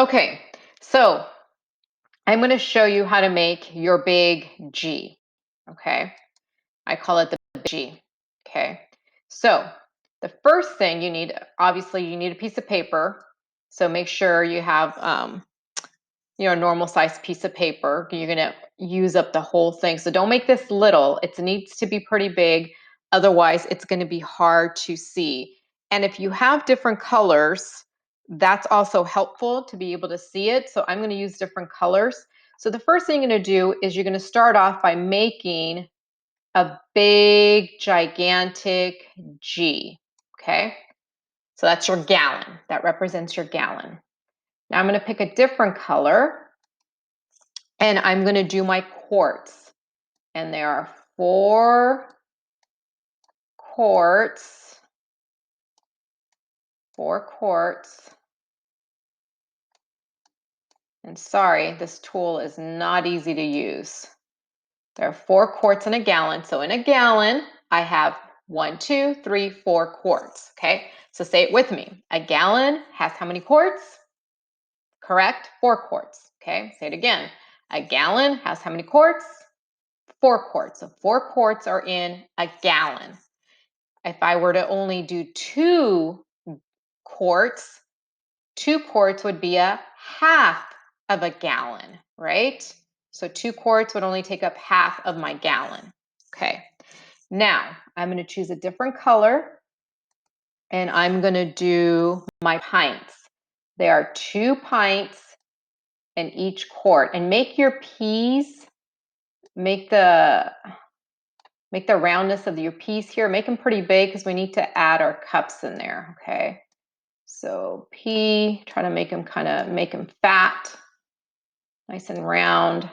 Okay, so I'm going to show you how to make your big G. Okay, I call it the G. Okay, so the first thing you need, obviously, you need a piece of paper. So make sure you have, a normal size piece of paper. You're going to use up the whole thing. So don't make this little. It needs to be pretty big. Otherwise, it's going to be hard to see. And if you have different colors, that's also helpful to be able to see it. So I'm going to use different colors. So the first thing you're going to do is you're going to start off by making a big, gigantic G. Okay. So that's your gallon. That represents your gallon. Now I'm going to pick a different color. And I'm going to do my quarts. And there are 4 quarts. 4 quarts. And sorry, this tool is not easy to use. There are 4 quarts in a gallon. So in a gallon, I have 1, 2, 3, 4 quarts. Okay, so say it with me. A gallon has how many quarts? Correct, 4 quarts. Okay, say it again. A gallon has how many quarts? 4 quarts. So 4 quarts are in a gallon. If I were to only do 2 quarts, 2 quarts would be a half of a gallon, right? So 2 quarts would only take up half of my gallon. Okay, now I'm going to choose a different color and I'm going to do my pints. There are 2 pints in each quart. And make your peas, make the roundness of your piece here, make them pretty big because we need to add our cups in there, okay? So P, try to make them fat, nice and round,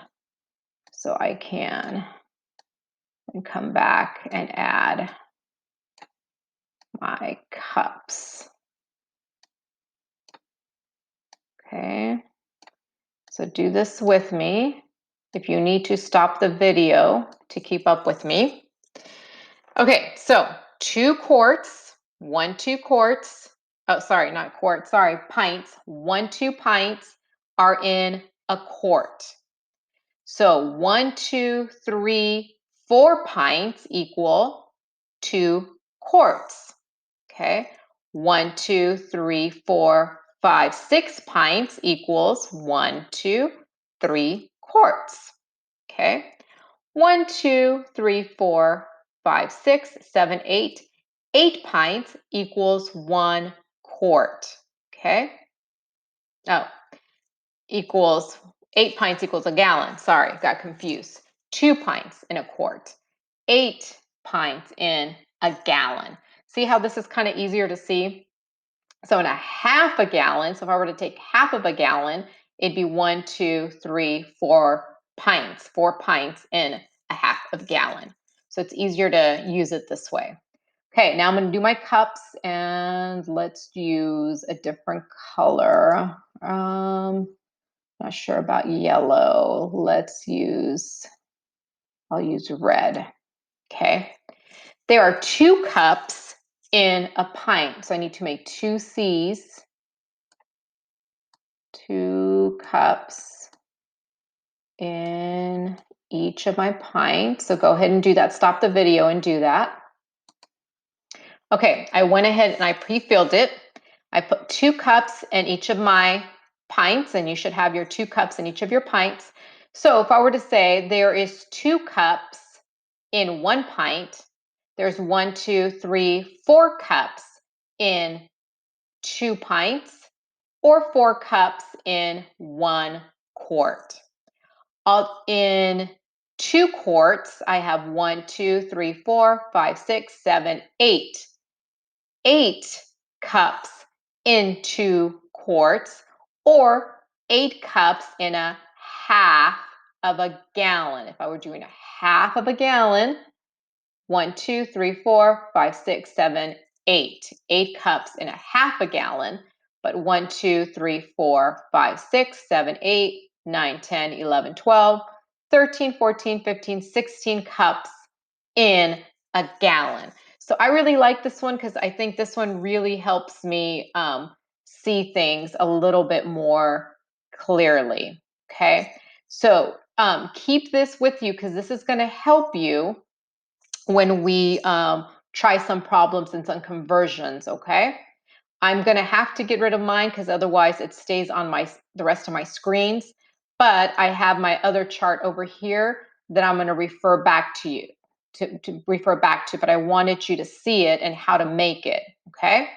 so I can come back and add my cups. Okay, so do this with me. If you need to, stop the video to keep up with me. Okay, so 2 quarts, 1, 2 quarts. Oh, sorry, not quarts, sorry, pints. 1, 2 pints are in a quart. So 1, 2, 3, 4 pints equal 2 quarts. Okay, 1, 2, 3, 4, 5, 6 pints equals 1, 2, 3 quarts. Okay, 1, 2, 3, 4, 5, 6, 7, 8. 8 pints equals 1 quart. Okay. Oh, equals 8 pints equals a gallon. Sorry, got confused. 2 pints in a quart. 8 pints in a gallon. See how this is kind of easier to see? So in a half a gallon, so if I were to take half of a gallon, it'd be 1, 2, 3, 4 pints. 4 pints in a half of a gallon. So it's easier to use it this way. Okay, now I'm going to do my cups and let's use a different color. Not sure about yellow. I'll use red. Okay. There are 2 cups in a pint. So I need to make 2 C's. 2 cups in each of my pints. So go ahead and do that. Stop the video and do that. Okay, I went ahead and I pre-filled it. I put 2 cups in each of my pints, and you should have your 2 cups in each of your pints. So if I were to say there is 2 cups in 1 pint, there's 1, 2, 3, 4 cups in 2 pints, or 4 cups in 1 quart. In 2 quarts, I have 1, 2, 3, 4, 5, 6, 7, 8. 8 cups in 2 quarts, or 8 cups in a half of a gallon. If I were doing a half of a gallon, 1, 2, 3, 4, 5, 6, 7, 8. 8 cups in a half a gallon, but 1, 2, 3, 4, 5, 6, 7, 8, 9, 10, 11, 12, 13, 14, 15, 16 cups in a gallon. So I really like this one because I think this one really helps me see things a little bit more clearly. Okay, so keep this with you because this is going to help you when we try some problems and some conversions. Okay, I'm going to have to get rid of mine because otherwise it stays on the rest of my screens. But I have my other chart over here that I'm going to refer back to you to refer back to, but I wanted you to see it and how to make it. Okay.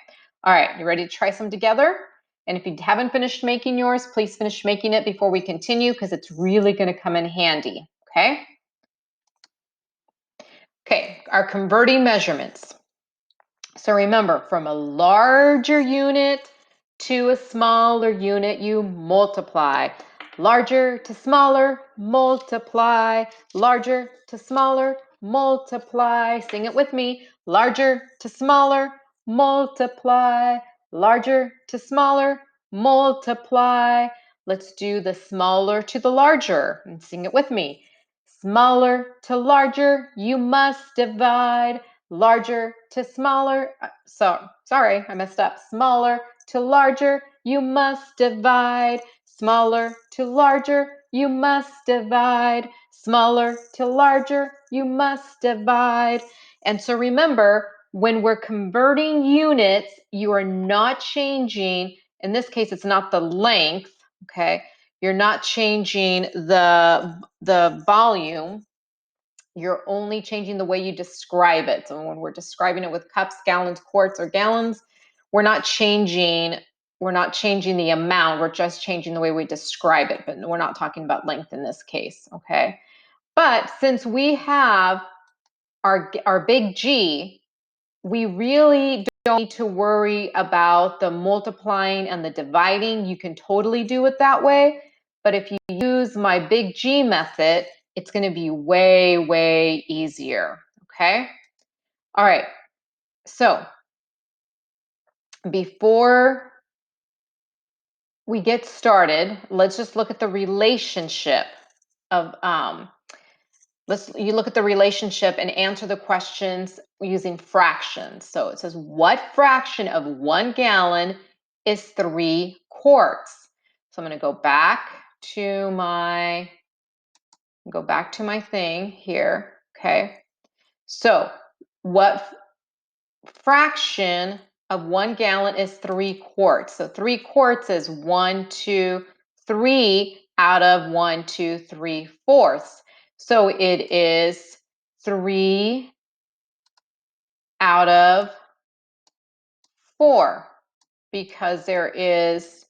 All right. You ready to try some together? And if you haven't finished making yours, please finish making it before we continue because it's really going to come in handy. Okay. Okay. Our converting measurements. So remember, from a larger unit to a smaller unit, you multiply. Larger to smaller, multiply. Larger to smaller, multiply. Sing it with me. Larger to smaller, multiply. Larger to smaller, multiply. Let's do the smaller to the larger and sing it with me. Smaller to larger, you must divide. Larger to smaller, sorry, I messed up. Smaller to larger, you must divide. Smaller to larger, you must divide. Smaller to larger, you must divide. And so remember, when we're converting units, you are not changing, in this case, it's not the length, okay? You're not changing the volume. You're only changing the way you describe it. So when we're describing it with cups, gallons, quarts, or gallons, we're not changing the amount. We're just changing the way we describe it, but we're not talking about length in this case, okay? But since we have our big G, we really don't need to worry about the multiplying and the dividing. You can totally do it that way. But if you use my big G method, it's going to be way, way easier. Okay. All right. So before we get started, let's just look at the relationship of you look at the relationship and answer the questions using fractions. So it says, what fraction of 1 gallon is 3 quarts? So I'm going to go back to my thing here. Okay. So what fraction of 1 gallon is 3 quarts? So 3 quarts is 1, 2, 3 out of 1, 2, 3 fourths. So it is 3 out of 4 because there is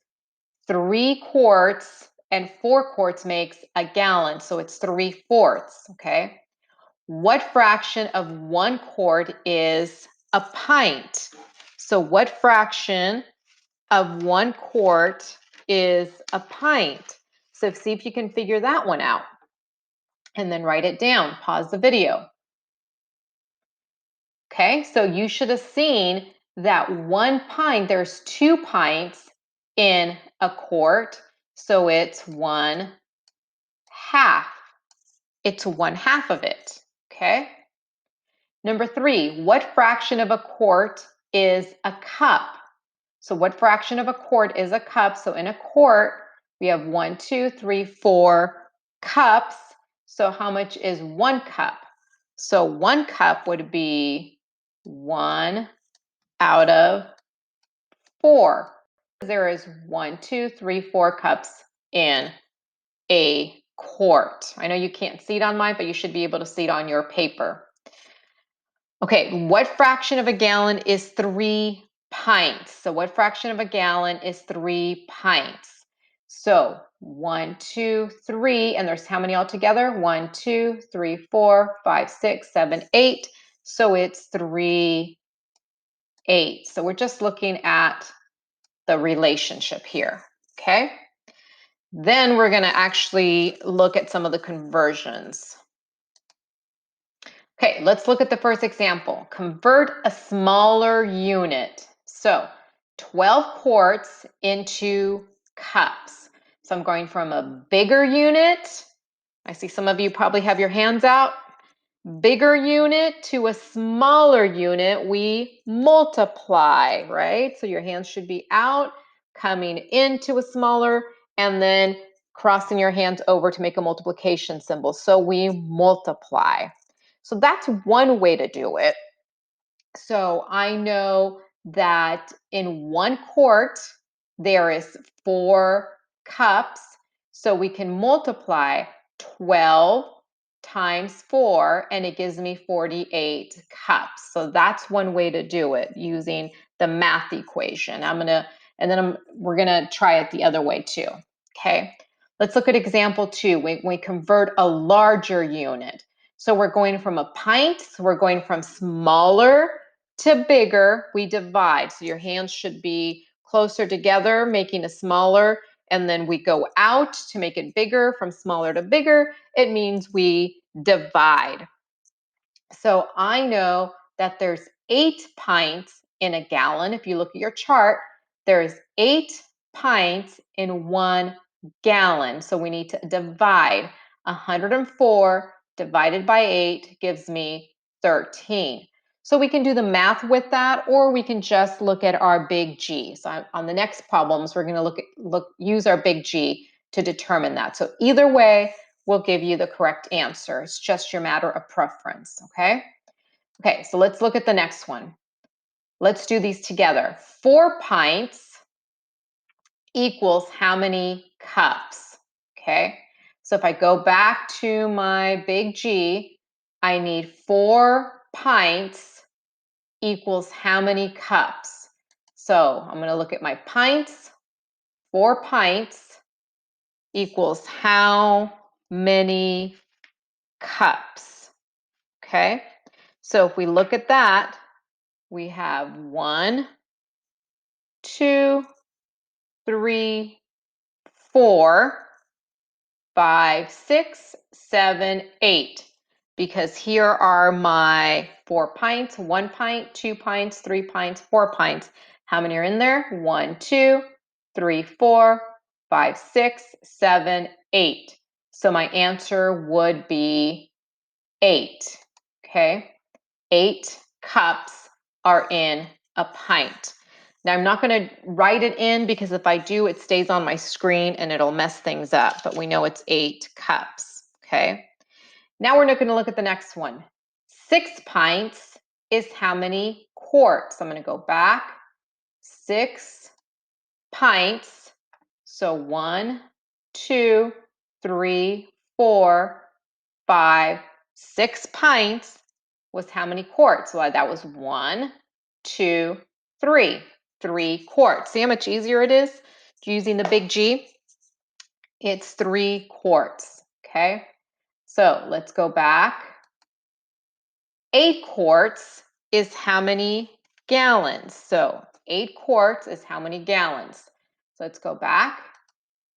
3 quarts and 4 quarts makes a gallon. So it's 3 fourths. Okay. What fraction of 1 quart is a pint? So what fraction of 1 quart is a pint? So see if you can figure that one out. And then write it down. Pause the video. Okay, so you should have seen that 1 pint, there's 2 pints in a quart. So it's 1/2. It's 1/2 of it. Okay. Number 3, what fraction of a quart is a cup? So what fraction of a quart is a cup? So in a quart, we have 1, 2, 3, 4 cups. So how much is 1 cup? So 1 cup would be 1 out of 4. There is 1, 2, 3, 4 cups in a quart. I know you can't see it on mine, but you should be able to see it on your paper. Okay, what fraction of a gallon is 3 pints? So what fraction of a gallon is 3 pints? So 1, 2, 3, and there's how many altogether? 1, 2, 3, 4, 5, 6, 7, 8. So it's 3/8. So we're just looking at the relationship here, okay? Then we're going to actually look at some of the conversions. Okay, let's look at the first example. Convert a smaller unit. So 12 quarts into cups. So I'm going from a bigger unit. I see some of you probably have your hands out. Bigger unit to a smaller unit, we multiply, right? So your hands should be out, coming into a smaller, and then crossing your hands over to make a multiplication symbol. So we multiply. So that's one way to do it. So I know that in 1 quart, there is 4 cups. So we can multiply 12 times 4, and it gives me 48 cups. So that's one way to do it using the math equation. We're gonna try it the other way too. Okay. Let's look at example 2. We convert a larger unit. So we're going from a pint, so we're going from smaller to bigger, we divide. So your hands should be closer together, making a smaller, and then we go out to make it bigger. From smaller to bigger, it means we divide. So I know that there's 8 pints in a gallon. If you look at your chart, there's 8 pints in 1 gallon. So we need to divide. 104 divided by 8 gives me 13. So we can do the math with that, or we can just look at our big G. So on the next problems, we're going to use our big G to determine that. So either way will give you the correct answer. It's just your matter of preference, okay? Okay, so let's look at the next one. Let's do these together. 4 pints equals how many cups? Okay, so if I go back to my big G, I need 4 pints equals how many cups? So I'm going to look at my pints. 4 pints equals how many cups? Okay, so if we look at that, we have 1, 2, 3, 4, 5, 6, 7, 8. Because here are my 4 pints, 1 pint, 2 pints, 3 pints, 4 pints. How many are in there? 1, 2, 3, 4, 5, 6, 7, 8. So my answer would be 8. Okay, 8 cups are in a pint. Now I'm not going to write it in because if I do, it stays on my screen and it'll mess things up, but we know it's 8 cups, okay? Now we're going to look at the next one. 6 pints is how many quarts? I'm going to go back. 6 pints. So 1, 2, 3, 4, 5, 6 pints was how many quarts? Well, that was 1, 2, 3. 3 quarts. See how much easier it is using the big G? It's 3 quarts. Okay, so let's go back. 8 quarts is how many gallons? So 8 quarts is how many gallons? So let's go back.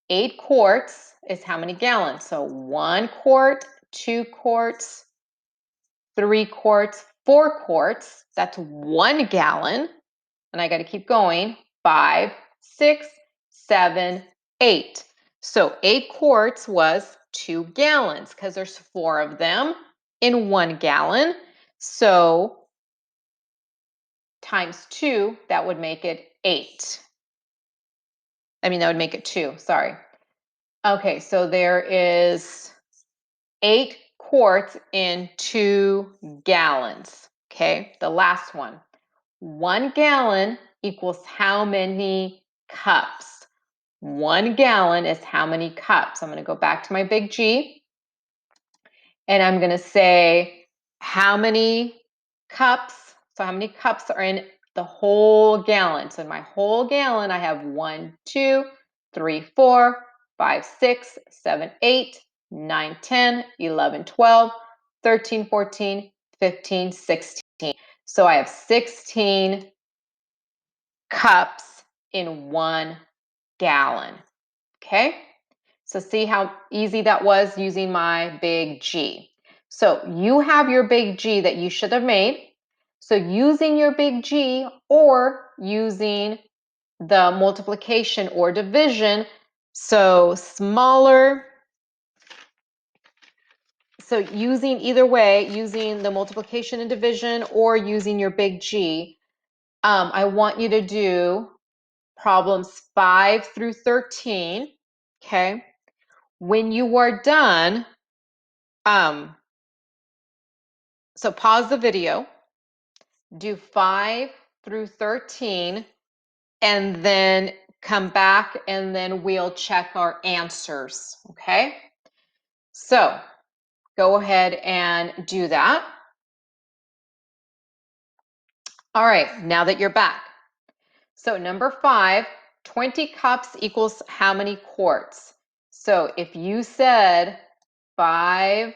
8 quarts is how many gallons? So 1 quart, 2 quarts, 3 quarts, 4 quarts. That's 1 gallon. And I got to keep going. 5, 6, 7, 8. So 8 quarts was 2 gallons because there's 4 of them in 1 gallon. So times 2, that would make it 8. That would make it 2, sorry. Okay, so there is 8 quarts in 2 gallons. Okay, the last one. 1 gallon equals how many cups? 1 gallon is how many cups? I'm going to go back to my big G. And I'm going to say how many cups. So how many cups are in the whole gallon? So in my whole gallon, I have 1, 2, 3, 4, 5, 6, 7, 8, 9, 10, 11, 12, 13, 14, 15, 16. So I have 16 cups in 1 gallon. Okay, so see how easy that was using my big G. So you have your big G that you should have made. So using your big G or using the multiplication or division, so smaller, so using either way, using the multiplication and division or using your big G, I want you to do problems 5 through 13. Okay. When you are done, so pause the video, do 5 through 13, and then come back and then we'll check our answers, okay? So go ahead and do that. All right, now that you're back. So number 5, 20 cups equals how many quarts? So if you said 5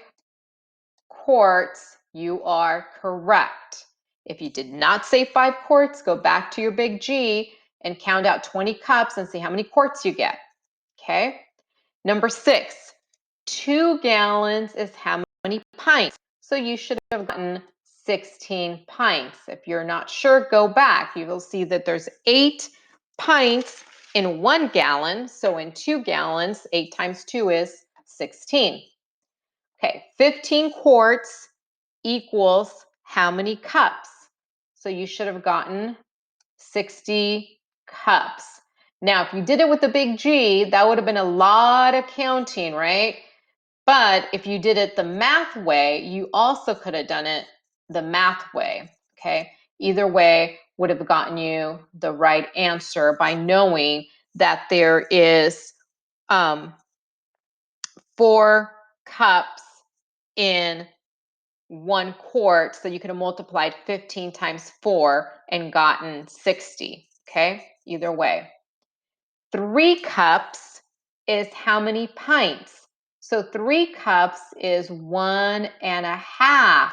quarts, you are correct. If you did not say 5 quarts, go back to your big G and count out 20 cups and see how many quarts you get. Okay. Number 6, 2 gallons is how many pints? So you should have gotten 16 pints. If you're not sure, go back. You will see that there's 8 pints in 1 gallon. So in 2 gallons, 8 times 2 is 16. Okay, 15 quarts equals how many cups? So you should have gotten 60 cups. Now, if you did it with the big G, that would have been a lot of counting, right? But if you did it the math way, you also could have done it the math way, okay? Either way would have gotten you the right answer by knowing that there is 4 cups in 1 quart, so you could have multiplied 15 times 4 and gotten 60, okay? Either way. 3 cups is how many pints? So 3 cups is 1.5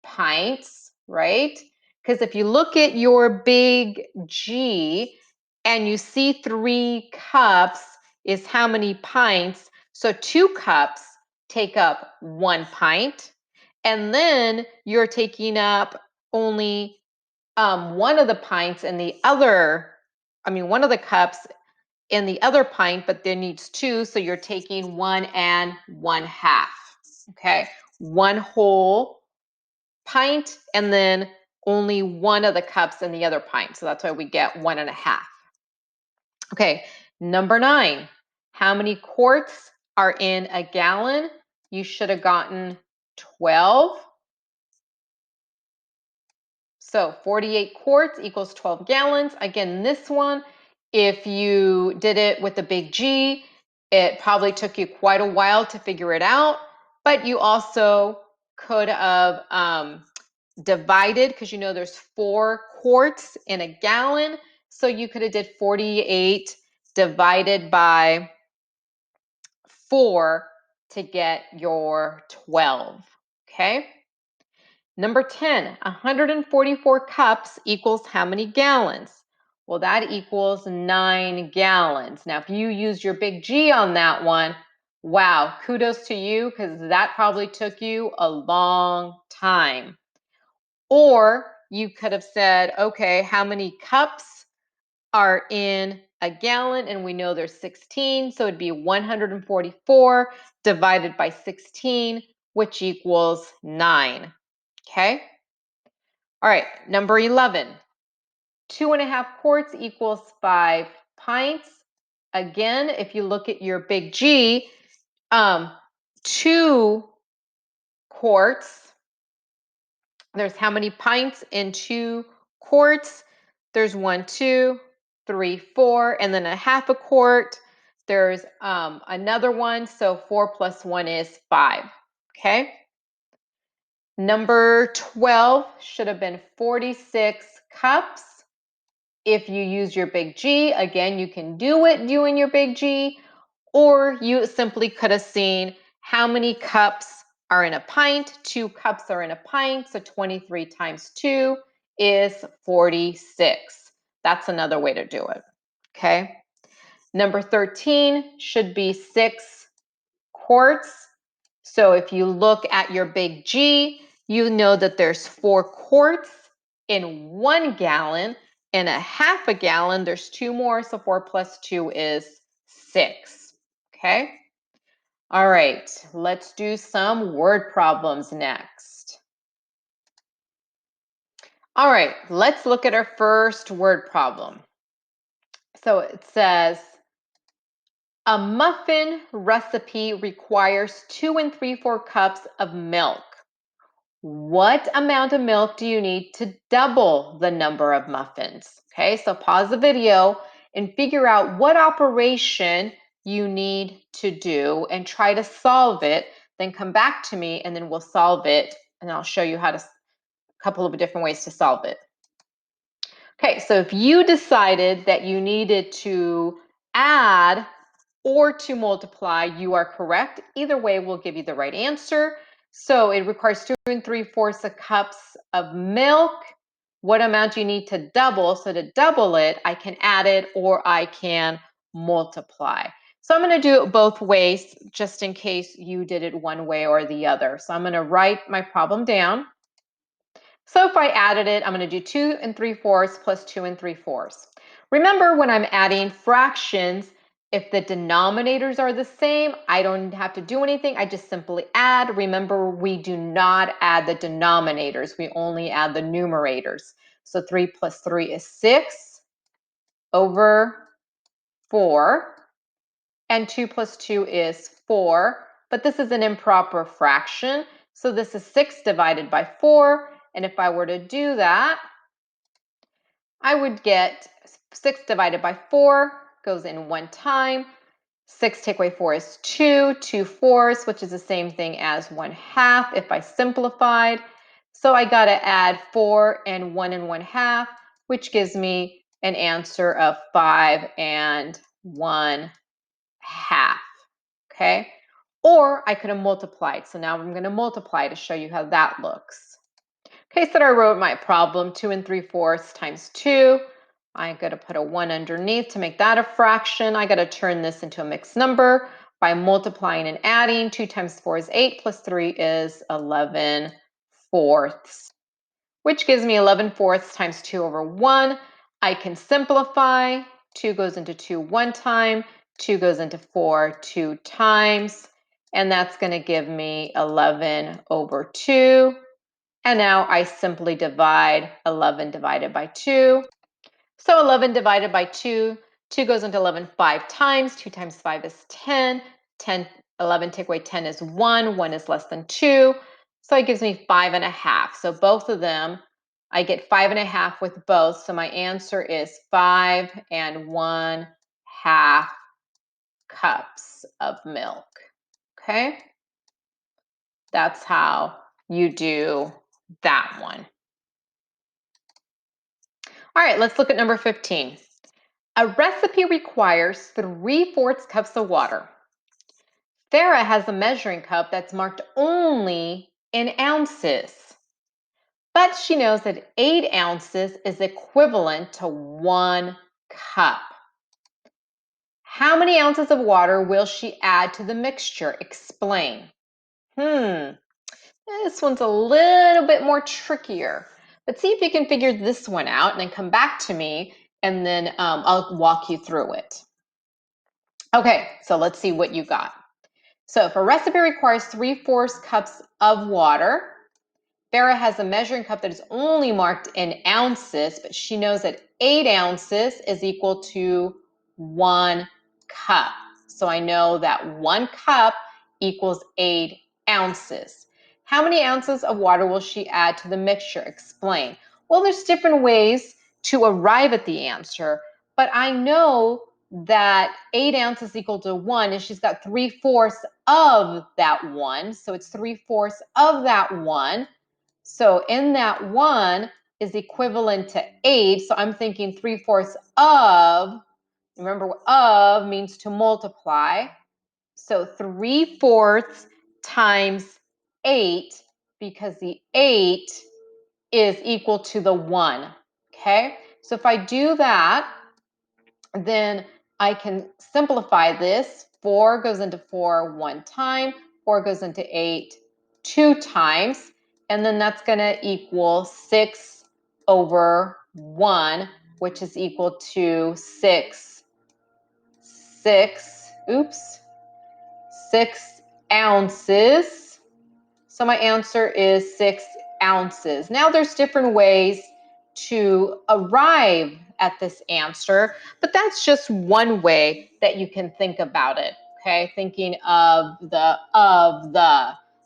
pints, right? Because if you look at your big G and you see 3 cups is how many pints? So 2 cups take up 1 pint. And then you're taking up only one of the pints in the other, one of the cups in the other pint, but there needs 2. So you're taking 1.5. Okay. 1 whole pint and then only one of the cups in the other pint. So that's why we get 1.5. Okay, number 9. How many quarts are in a gallon? You should have gotten 12. So 48 quarts equals 12 gallons. Again, this one, if you did it with the big G, it probably took you quite a while to figure it out, but you also could have divided, because you know there's 4 quarts in a gallon, so you could have did 48 divided by 4 to get your 12, okay? Number 10, 144 cups equals how many gallons? Well, that equals 9 gallons. Now, if you use your big G on that one, wow, kudos to you, because that probably took you a long time. Or you could have said, okay, how many cups are in a gallon? And we know there's 16, so it'd be 144 divided by 16, which equals 9. Okay? All right, number 11. 2.5 quarts equals 5 pints. Again, if you look at your big G, 2 quarts, there's how many pints in 2 quarts? There's 1, 2, 3, 4, and then a half a quart. There's another one, so 4 plus 1 is 5. Okay? Number 12 should have been 46 cups. If you use your big G, again, you can do it doing your big G, or you simply could have seen how many cups are in a pint. 2 cups are in a pint, so 23 times 2 is 46. That's another way to do it, okay? Number 13 should be 6 quarts. So if you look at your big G, you know that there's 4 quarts in 1 gallon. In a half a gallon, there's 2 more, so 4 plus 2 is 6. Okay? All right, let's do some word problems next. All right, let's look at our first word problem. So it says, A muffin recipe requires 2 3/4 cups of milk. What amount of milk do you need to double the number of muffins? Okay, so pause the video and figure out what operation you need to do and try to solve it. Then come back to me and then we'll solve it and I'll show you how to a couple of different ways to solve it. Okay, so if you decided that you needed to add or to multiply, you are correct. Either way will give you the right answer. So it requires 2 3/4 cups of milk. What amount do you need to double? So to double it, I can add it or I can multiply. So I'm going to do it both ways just in case you did it one way or the other. So I'm going to write my problem down. So if I added it, I'm going to do 2 3/4 plus 2 3/4. Remember, when I'm adding fractions, if the denominators are the same, I don't have to do anything. I just simply add. Remember, we do not add the denominators. We only add the numerators. So 3 plus 3 is 6 over 4. And 2 plus 2 is 4. But this is an improper fraction. So this is 6 divided by 4. And if I were to do that, I would get 6 divided by 4 goes in one time. 6 take away 4 is 2, 2/4, which is the same thing as 1/2 if I simplified. So I got to add 4 and 1 1/2, which gives me an answer of 5 1/2. Okay? Or I could have multiplied. So now I'm going to multiply to show you how that looks. Okay, so I wrote my problem, 2 3/4 times 2. I got to put a 1 underneath to make that a fraction. I got to turn this into a mixed number by multiplying and adding. 2 times 4 is 8, plus 3 is 11/4, which gives me 11/4 times 2 over 1. I can simplify. 2 goes into 2 one time. 2 goes into 4 two times. And that's going to give me 11 over 2. And now I simply divide 11 divided by 2. So 11 divided by 2, 2 goes into 11 5 times. 2 times 5 is 10. 10, 11 take away 10 is 1. 1 is less than 2. So it gives me 5 1/2. So both of them, I get 5 1/2 with both. So my answer is 5 1/2 cups of milk. Okay? That's how you do that one. All right, let's look at number 15. A recipe requires 3/4 cups of water. Farah has a measuring cup that's marked only in ounces, but she knows that 8 ounces is equivalent to 1 cup. How many ounces of water will she add to the mixture? Explain. This one's a little bit more trickier. But see if you can figure this one out and then come back to me and then I'll walk you through it. Okay, so let's see what you got. So if a recipe requires 3/4 cups of water, Farah has a measuring cup that is only marked in ounces, but she knows that 8 ounces is equal to 1 cup. So I know that 1 cup equals 8 ounces. How many ounces of water will she add to the mixture? Explain. Well, there's different ways to arrive at the answer, but I know that 8 ounces equal to 1, and she's got 3/4 of that 1. So it's 3/4 of that 1. So in that 1 is equivalent to 8. So I'm thinking 3/4 of, remember, of means to multiply. So 3/4 times 8, because the 8 is equal to the 1. Okay, so if I do that, then I can simplify this. 4 goes into 4 one time, 4 goes into 8 two times, and then that's going to equal 6 over 1, which is equal to 6 ounces. So my answer is 6 ounces. Now there's different ways to arrive at this answer, but that's just one way that you can think about it, okay? Thinking of the,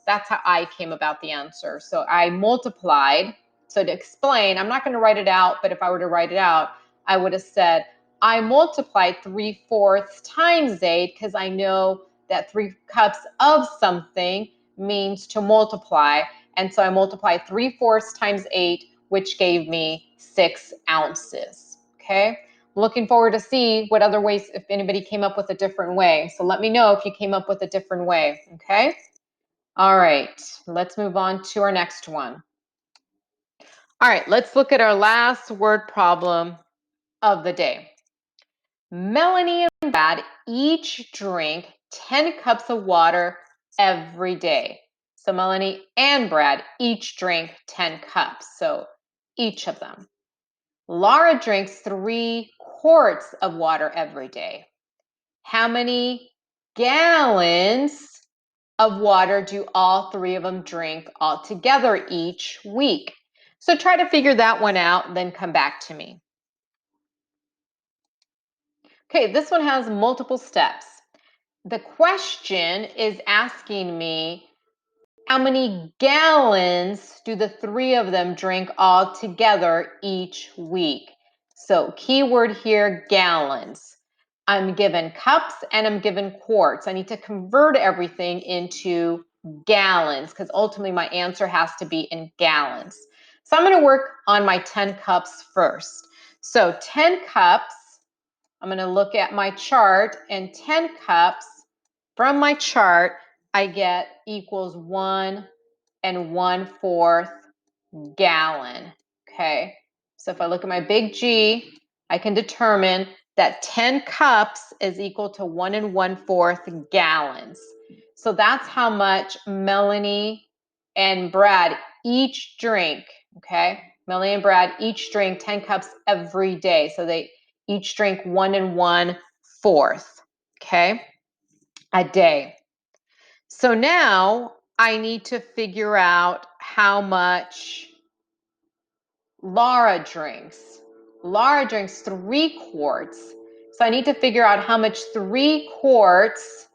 that's how I came about the answer. So I multiplied, so to explain, I'm not gonna write it out, but if I were to write it out, I would have said, I multiplied 3/4 times 8 because I know that 3 cups of something means to multiply. And so I multiplied 3/4 times 8, which gave me 6 ounces. Okay. Looking forward to see what other ways, if anybody came up with a different way. So let me know if you came up with a different way. Okay. All right. Let's move on to our next one. All right. Let's look at our last word problem of the day. Melanie and Brad each drink 10 cups of water every day. So Melanie and Brad each drink 10 cups. So each of them. Laura drinks 3 quarts of water every day. How many gallons of water do all 3 of them drink altogether each week? So try to figure that one out and then come back to me. Okay, this one has multiple steps. The question is asking me how many gallons do the 3 of them drink all together each week? So keyword here, gallons. I'm given cups and I'm given quarts. I need to convert everything into gallons because ultimately my answer has to be in gallons. So I'm going to work on my 10 cups first. So 10 cups, I'm going to look at my chart, and 10 cups from my chart I get equals 1 1/4 gallon. Okay, so if I look at my big G, I can determine that 10 cups is equal to 1 1/4 gallons. So that's how much Melanie and Brad each drink. Okay, Melanie and Brad each drink 10 cups every day. So they each drink 1 1/4, okay, a day. So now I need to figure out how much Laura drinks. Laura drinks 3 quarts. So I need to figure out how much 3 quarts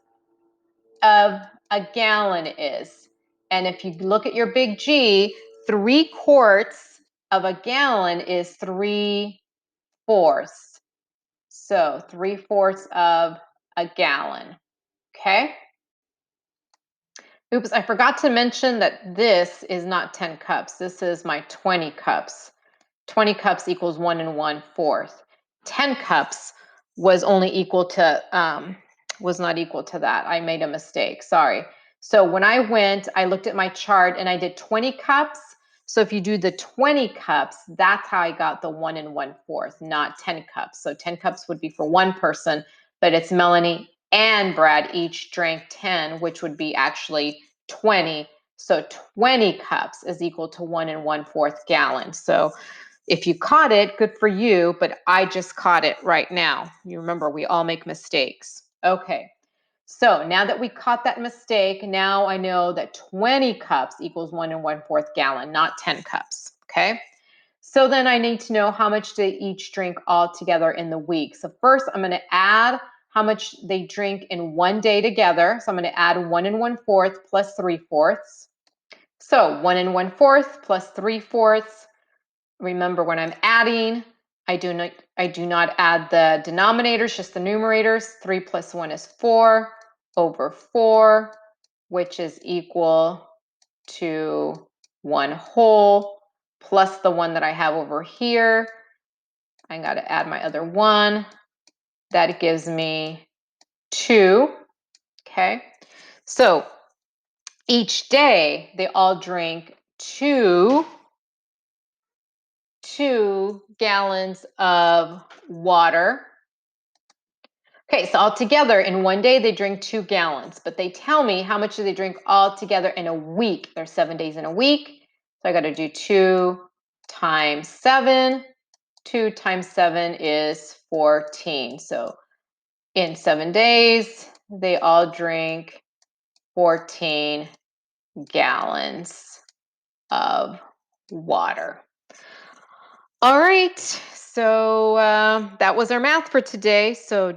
of a gallon is. And if you look at your big G, 3 quarts of a gallon is 3/4. So 3/4 of a gallon. Okay. Oops, I forgot to mention that this is not 10 cups. This is my 20 cups. 20 cups equals 1 1/4. 10 cups was only equal to, was not equal to that. I made a mistake, sorry. So when I went, I looked at my chart and I did 20 cups. So if you do the 20 cups, that's how I got the 1 1/4, not 10 cups. So 10 cups would be for one person, but it's Melanie and Brad each drank 10, which would be actually 20. So 20 cups is equal to 1 1/4 gallons. So if you caught it, good for you, but I just caught it right now. You remember, we all make mistakes. Okay, so now that we caught that mistake, now I know that 20 cups equals 1 1/4 gallon, not 10 cups, okay? So then I need to know how much they each drink all together in the week. So first I'm gonna add how much they drink in one day together. So I'm gonna add 1 1/4 plus 3/4. So 1 1/4 plus 3/4. Remember, when I'm adding, I do not add the denominators, just the numerators. 3 plus 1 is 4 over 4, which is equal to 1 whole plus the one that I have over here. I got to add my other one. That gives me 2. Okay. So each day they all drink 2 gallons of water. Okay, so altogether in one day they drink 2 gallons, but they tell me how much do they drink altogether in a week. There's 7 days in a week, so I got to do 2 times 7. 2 times 7 is 14. So in 7 days, they all drink 14 gallons of water. All right, So that was our math for today. So